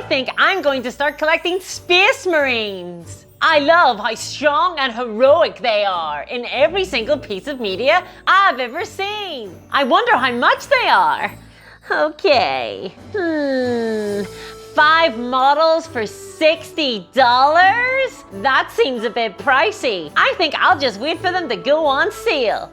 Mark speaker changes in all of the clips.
Speaker 1: think I'm going to start collecting Space Marines. I love how strong and heroic they are in every single piece of media I've ever seen. I wonder how much they are. Okay. 5 models for $60? That seems a bit pricey. I think I'll just wait for them to go on sale.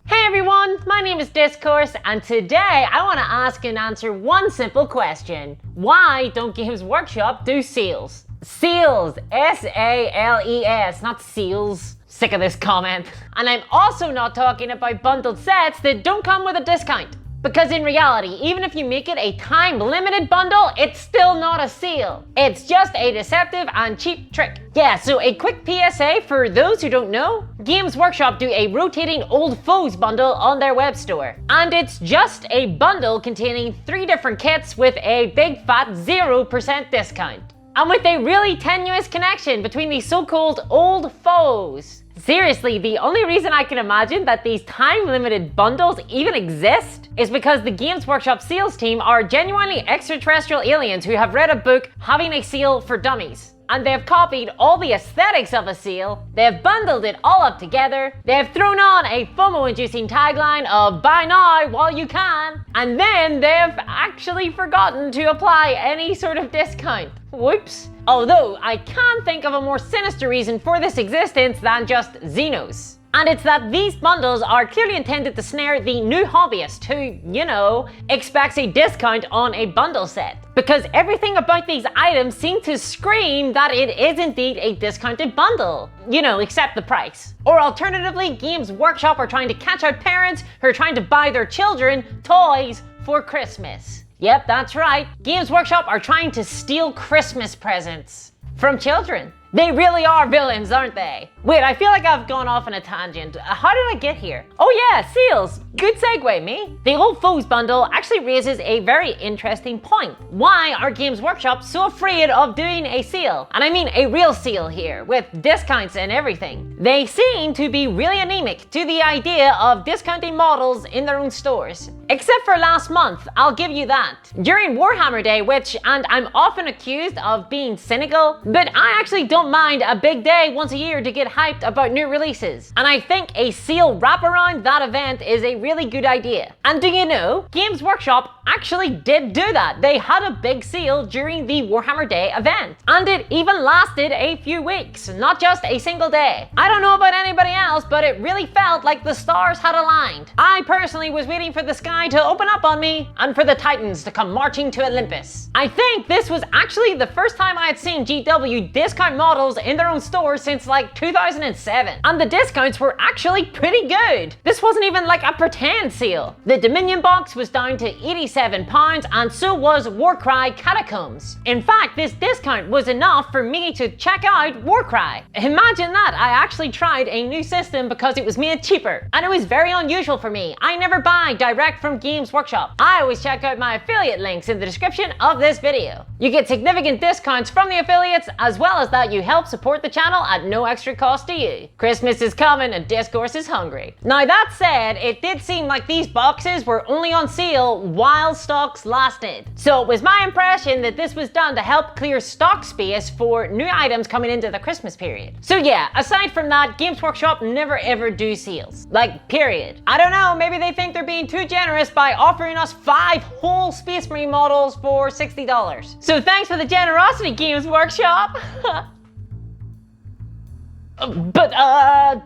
Speaker 1: Hey everyone, my name is Discourse, and today I want to ask and answer one simple question. Why don't Games Workshop do sales? Sales, S-A-L-E-S, not seals. Sick of this comment. And I'm also not talking about bundled sets that don't come with a discount. Because in reality, even if you make it a time-limited bundle, it's still not a sale. It's just a deceptive and cheap trick. Yeah, so a quick PSA for those who don't know, Games Workshop do a rotating Old Foes bundle on their web store. And it's just a bundle containing 3 different kits with a big fat 0% discount. And with a really tenuous connection between these so-called Old Foes. Seriously, the only reason I can imagine that these time-limited bundles even exist is because the Games Workshop sales team are genuinely extraterrestrial aliens who have read a book, Having a Sale for Dummies. And they've copied all the aesthetics of a sale, they've bundled it all up together, they've thrown on a FOMO-inducing tagline of buy now while you can, and then they've actually forgotten to apply any sort of discount. Whoops. Although, I can think of a more sinister reason for this existence than just Xenos. And it's that these bundles are clearly intended to snare the new hobbyist who, you know, expects a discount on a bundle set. Because everything about these items seem to scream that it is indeed a discounted bundle. You know, except the price. Or alternatively, Games Workshop are trying to catch out parents who are trying to buy their children toys for Christmas. Yep, that's right. Games Workshop are trying to steal Christmas presents from children. They really are villains, aren't they? Wait, I feel like I've gone off on a tangent. How did I get here? Oh yeah, sales. Good segue, me. The Old Foes bundle actually raises a very interesting point. Why are Games Workshop so afraid of doing a sale? And I mean a real sale here, with discounts and everything. They seem to be really anemic to the idea of discounting models in their own stores. Except for last month, I'll give you that. During Warhammer Day, which, and I'm often accused of being cynical, but I actually don't mind a big day once a year to get hyped about new releases. And I think a sale wraparound that event is a really good idea. And do you know, Games Workshop actually did do that. They had a big sale during the Warhammer Day event. And it even lasted a few weeks, not just a single day. I don't know about anybody else, but it really felt like the stars had aligned. I personally was waiting for the sky to open up on me and for the Titans to come marching to Olympus. I think this was actually the first time I had seen GW discount models in their own stores since like 2007. And the discounts were actually pretty good. This wasn't even like a pretend sale. The Dominion box was down to £87 and so was Warcry Catacombs. In fact, this discount was enough for me to check out Warcry. Imagine that, I actually tried a new system because it was made cheaper. And it was very unusual for me. I never buy direct from Games Workshop. I always check out my affiliate links in the description of this video. You get significant discounts from the affiliates, as well as that you help support the channel at no extra cost to you. Christmas is coming and Discourse is hungry. Now that said, it did seem like these boxes were only on sale while stocks lasted. So it was my impression that this was done to help clear stock space for new items coming into the Christmas period. So yeah, aside from that, Games Workshop never ever do sales. Like, period. I don't know, maybe they think they're being too generous by offering us 5 whole Space Marine models for $60. So thanks for the generosity, Games Workshop!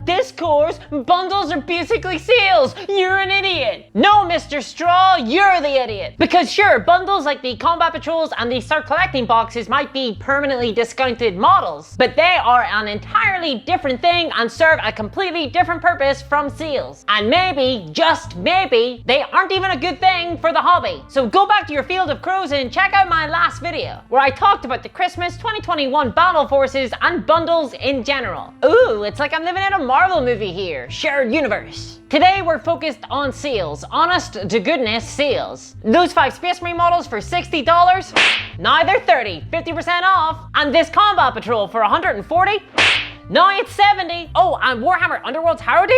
Speaker 1: Discourse, bundles are basically sales. You're an idiot. No, Mr. Straw, you're the idiot. Because sure, bundles like the Combat Patrols and the Start Collecting boxes might be permanently discounted models, but they are an entirely different thing and serve a completely different purpose from sales. And maybe, just maybe, they aren't even a good thing for the hobby. So go back to your field of crows and check out my last video, where I talked about the Christmas 2021 battle forces and bundles in general. Ooh, it's like I'm living in a Marvel movie here. Shared universe. Today we're focused on sales. Honest to goodness sales. Those 5 Space Marine models for $60, now they're 30, 50% off. And this Combat Patrol for $140, now it's $70. Oh, and Warhammer Underworld's Harrowed,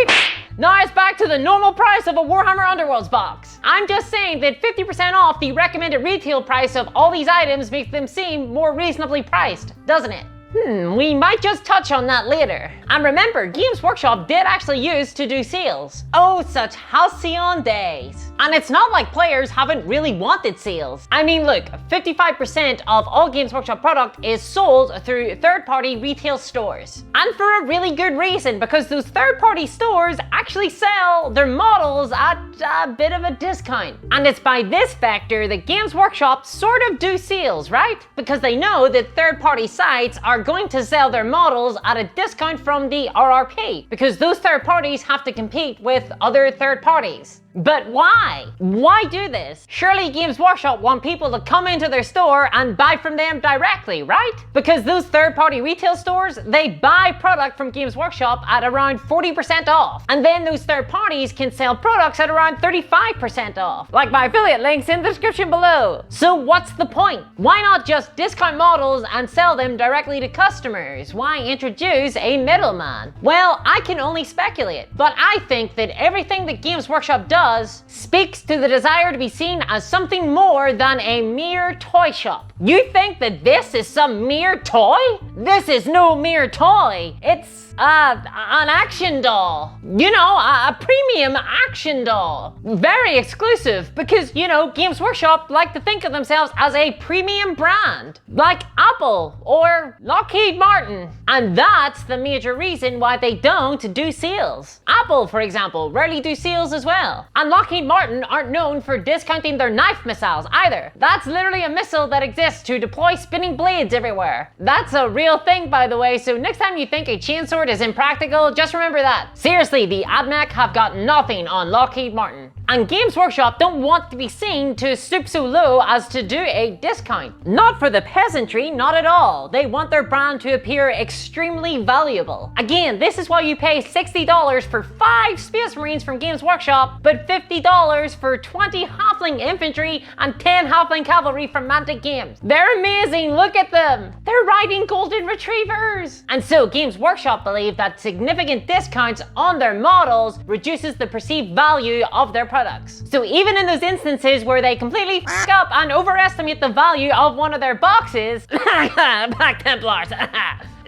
Speaker 1: Now it's back to the normal price of a Warhammer Underworlds box. I'm just saying that 50% off the recommended retail price of all these items makes them seem more reasonably priced, doesn't it? We might just touch on that later. And remember, Games Workshop did actually used to do sales. Oh, such halcyon days. And it's not like players haven't really wanted sales. I mean, look, 55% of all Games Workshop product is sold through third-party retail stores. And for a really good reason, because those third-party stores actually sell their models at a bit of a discount. And it's by this factor that Games Workshop sort of do sales, right? Because they know that third-party sites are going to sell their models at a discount from the RRP, because those third parties have to compete with other third parties. But why? Why do this? Surely Games Workshop want people to come into their store and buy from them directly, right? Because those third-party retail stores, they buy product from Games Workshop at around 40% off. And then those third parties can sell products at around 35% off. Like my affiliate links in the description below. So what's the point? Why not just discount models and sell them directly to customers? Why introduce a middleman? Well, I can only speculate, but I think that everything that Games Workshop does speaks to the desire to be seen as something more than a mere toy shop. You think that this is some mere toy? This is no mere toy. It's an action doll. You know, a premium action doll. Very exclusive because, you know, Games Workshop like to think of themselves as a premium brand. Like Apple or Lockheed Martin. And that's the major reason why they don't do sales. Apple, for example, rarely do sales as well. And Lockheed Martin aren't known for discounting their knife missiles either. That's literally a missile that exists to deploy spinning blades everywhere. That's a real thing, by the way, so next time you think a chainsword is impractical, just remember that. Seriously, the AdMech have got nothing on Lockheed Martin. And Games Workshop don't want to be seen to stoop so low as to do a discount. Not for the peasantry, not at all. They want their brand to appear extremely valuable. Again, this is why you pay $60 for 5 Space Marines from Games Workshop, but $50 for 20 Halfling Infantry and 10 Halfling Cavalry from Mantic Games. They're amazing, look at them! They're riding Golden Retrievers! And so Games Workshop believe that significant discounts on their models reduces the perceived value of their products. So even in those instances where they completely f up and overestimate the value of one of their boxes, Black Templars,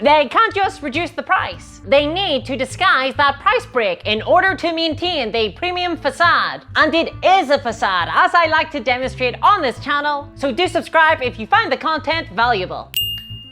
Speaker 1: they can't just reduce the price. They need to disguise that price break in order to maintain the premium facade. And it is a facade, as I like to demonstrate on this channel, so do subscribe if you find the content valuable.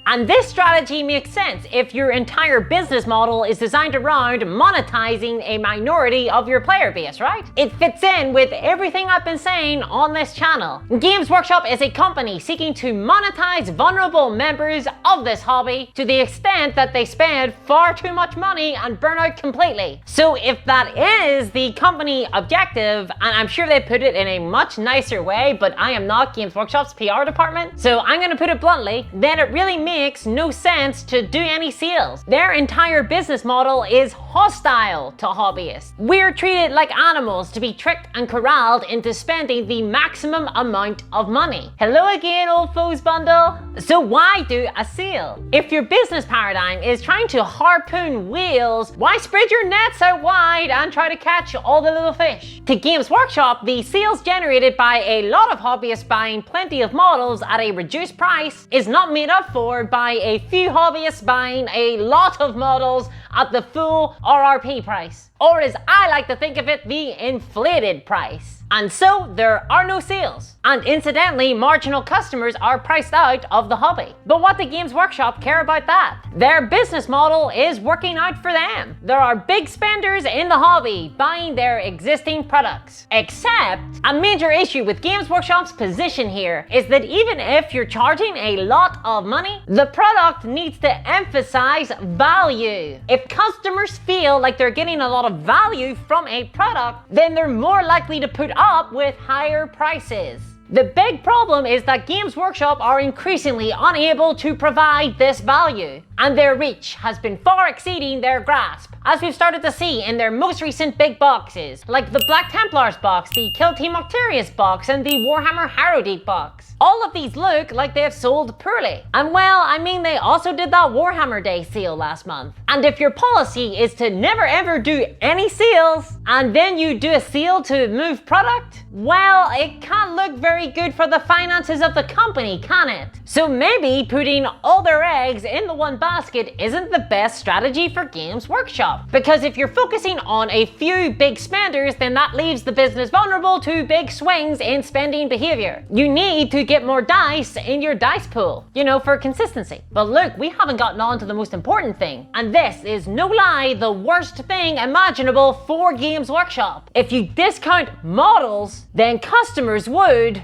Speaker 1: And this strategy makes sense if your entire business model is designed around monetizing a minority of your player base, right? It fits in with everything I've been saying on this channel. Games Workshop is a company seeking to monetize vulnerable members of this hobby to the extent that they spend far too much money and burn out completely. So if that is the company objective, and I'm sure they put it in a much nicer way, but I am not Games Workshop's PR department, so I'm gonna put it bluntly, then it really makes no sense to do any sales. Their entire business model is hostile to hobbyists. We're treated like animals to be tricked and corralled into spending the maximum amount of money. Hello again, old foes bundle. So why do a sale? If your business paradigm is trying to harpoon whales, why spread your nets out wide and try to catch all the little fish? To Games Workshop, the sales generated by a lot of hobbyists buying plenty of models at a reduced price is not made up for by a few hobbyists buying a lot of models at the full RRP price. Or as I like to think of it, the inflated price. And so there are no sales. And incidentally, marginal customers are priced out of the hobby. But what do Games Workshop care about that? Their business model is working out for them. There are big spenders in the hobby buying their existing products. Except, a major issue with Games Workshop's position here is that even if you're charging a lot of money, the product needs to emphasize value. If customers feel like they're getting a lot of value from a product, then they're more likely to put up with higher prices. The big problem is that Games Workshop are increasingly unable to provide this value, and their reach has been far exceeding their grasp, as we've started to see in their most recent big boxes, like the Black Templars box, the Kill Team Octarius box, and the Warhammer Harrowdeep box. All of these look like they have sold poorly. And well, I mean, they also did that Warhammer Day sale last month. And if your policy is to never ever do any sales, and then you do a sale to move product, well, it can't look very good for the finances of the company, can it? So maybe putting all their eggs in the one basket isn't the best strategy for Games Workshop. Because if you're focusing on a few big spenders, then that leaves the business vulnerable to big swings in spending behavior. You need to get more dice in your dice pool, you know, for consistency. But look, we haven't gotten on to the most important thing. And this is no lie the worst thing imaginable for Games Workshop. If you discount models, then customers would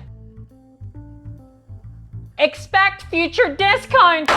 Speaker 1: expect future discounts.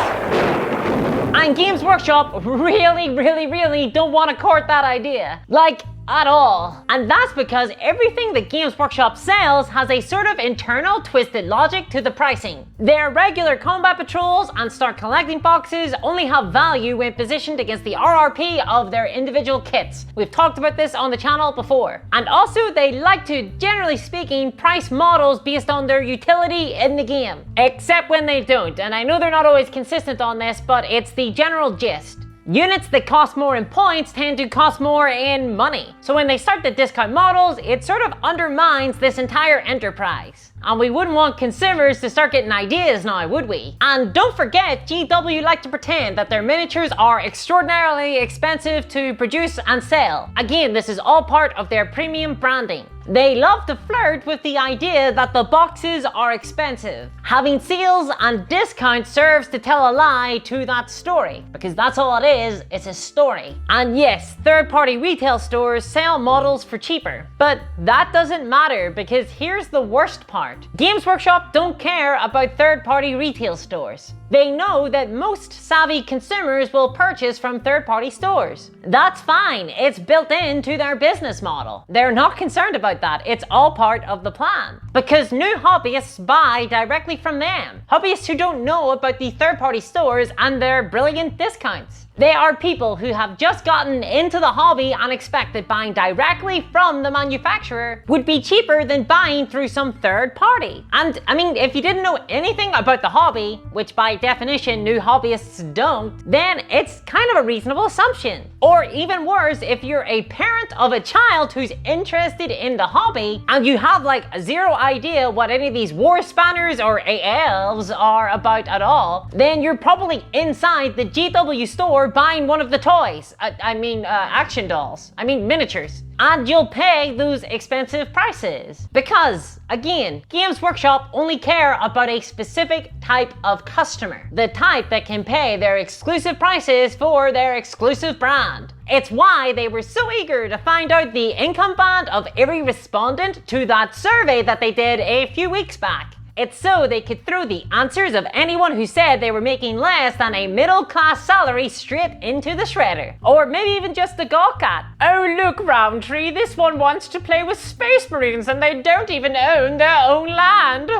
Speaker 1: And Games Workshop really don't want to court that idea. Like, at all. And that's because everything that Games Workshop sells has a sort of internal twisted logic to the pricing. Their regular combat patrols and start collecting boxes only have value when positioned against the RRP of their individual kits. We've talked about this on the channel before. And also they like to, generally speaking, price models based on their utility in the game. Except when they don't, and I know they're not always consistent on this, but it's the general gist. Units that cost more in points tend to cost more in money. So when they start to discount models, it sort of undermines this entire enterprise. And we wouldn't want consumers to start getting ideas now, would we? And don't forget, GW like to pretend that their miniatures are extraordinarily expensive to produce and sell. Again, this is all part of their premium branding. They love to flirt with the idea that the boxes are expensive. Having sales and discounts serves to tell a lie to that story, because that's all it is, it's a story. And yes, third-party retail stores sell models for cheaper, but that doesn't matter, because here's the worst part. Games Workshop don't care about third-party retail stores. They know that most savvy consumers will purchase from third-party stores. That's fine, it's built into their business model. They're not concerned about that, it's all part of the plan. Because new hobbyists buy directly from them. Hobbyists who don't know about the third-party stores and their brilliant discounts. They are people who have just gotten into the hobby and expect that buying directly from the manufacturer would be cheaper than buying through some third party. And I mean, if you didn't know anything about the hobby, which by definition new hobbyists don't, then it's kind of a reasonable assumption. Or even worse, if you're a parent of a child who's interested in the hobby and you have like zero idea what any of these war spanners or elves are about at all, then you're probably inside the GW store buying one of the toys. Action dolls. Miniatures. And you'll pay those expensive prices. Because, again, Games Workshop only care about a specific type of customer. The type that can pay their exclusive prices for their exclusive brand. It's why they were so eager to find out the income band of every respondent to that survey that they did a few weeks back. It's so they could throw the answers of anyone who said they were making less than a middle-class salary straight into the shredder. Or maybe even just a gawk at. Oh look, Roundtree, this one wants to play with Space Marines and they don't even own their own land.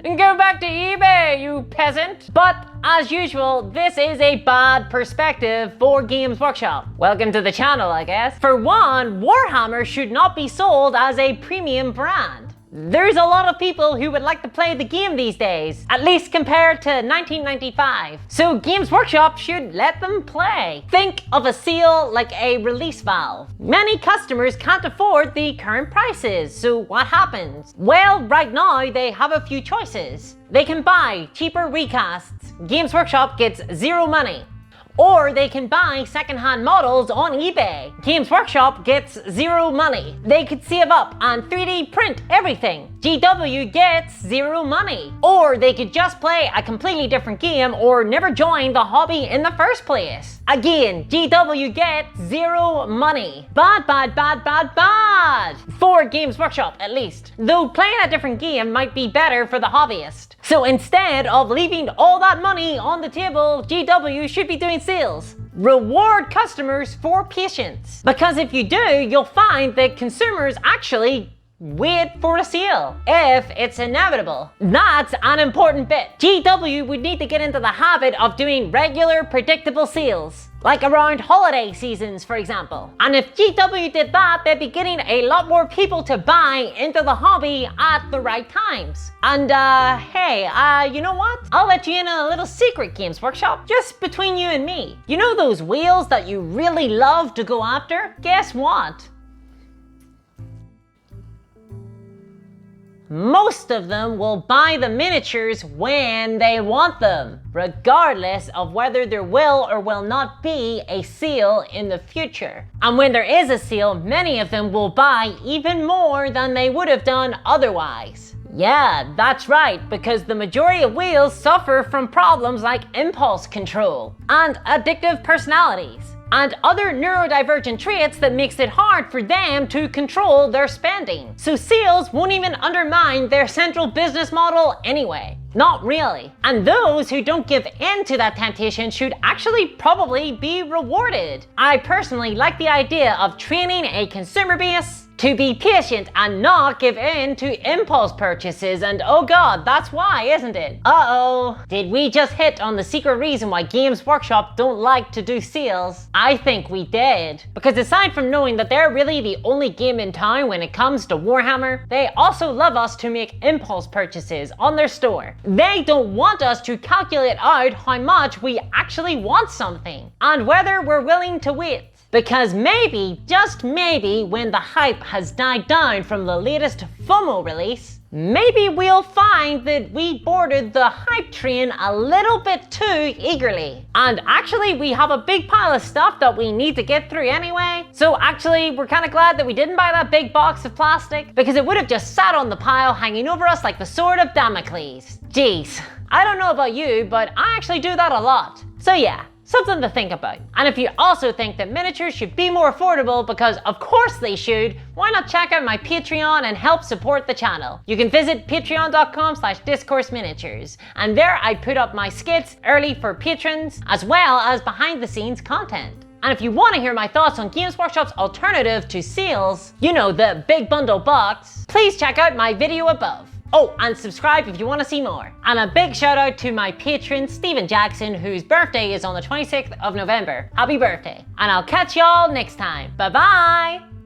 Speaker 1: And go back to eBay, you peasant. But as usual, this is a bad perspective for Games Workshop. Welcome to the channel, I guess. For one, Warhammer should not be sold as a premium brand. There's a lot of people who would like to play the game these days, at least compared to 1995. So Games Workshop should let them play. Think of a sale like a release valve. Many customers can't afford the current prices, so what happens? Well, right now they have a few choices. They can buy cheaper recasts. Games Workshop gets zero money. Or they can buy secondhand models on eBay. Games Workshop gets zero money. They could save up and 3D print everything. GW gets zero money. Or they could just play a completely different game or never join the hobby in the first place. Again, GW gets zero money. Bad. For Games Workshop, at least. Though playing a different game might be better for the hobbyist. So instead of leaving all that money on the table, GW should be doing sales. Reward customers for patience. Because if you do, you'll find that consumers actually wait for a sale if it's inevitable. That's an important bit. GW would need to get into the habit of doing regular, predictable sales, like around holiday seasons, for example. And if GW did that, they'd be getting a lot more people to buy into the hobby at the right times. And hey, you know what? I'll let you in on a little secret, Games Workshop, just between you and me. You know those wheels that you really love to go after? Guess what? Most of them will buy the miniatures when they want them, regardless of whether there will or will not be a sale in the future. And when there is a sale, many of them will buy even more than they would have done otherwise. Yeah, that's right, because the majority of wheels suffer from problems like impulse control and addictive personalities, and other neurodivergent traits that makes it hard for them to control their spending. So sales won't even undermine their central business model anyway. Not really. And those who don't give in to that temptation should actually probably be rewarded. I personally like the idea of training a consumer base to be patient and not give in to impulse purchases, and oh god, that's why, isn't it? Uh-oh. Did we just hit on the secret reason why Games Workshop don't like to do sales? I think we did. Because aside from knowing that they're really the only game in town when it comes to Warhammer, they also love us to make impulse purchases on their store. They don't want us to calculate out how much we actually want something, and whether we're willing to wait. Because maybe, just maybe, when the hype has died down from the latest FOMO release, maybe we'll find that we boarded the hype train a little bit too eagerly. And actually, we have a big pile of stuff that we need to get through anyway. So actually, we're kind of glad that we didn't buy that big box of plastic, because it would have just sat on the pile hanging over us like the sword of Damocles. Jeez, I don't know about you, but I actually do that a lot. So yeah. Something to think about. And if you also think that miniatures should be more affordable, because of course they should, why not check out my Patreon and help support the channel? You can visit patreon.com/discourseminiatures, and there I put up my skits early for patrons, as well as behind the scenes content. And if you want to hear my thoughts on Games Workshop's alternative to sales, you know, the big bundle box, please check out my video above. Oh, and subscribe if you want to see more. And a big shout out to my patron, Stephen Jackson, whose birthday is on the 26th of November. Happy birthday. And I'll catch y'all next time. Bye bye.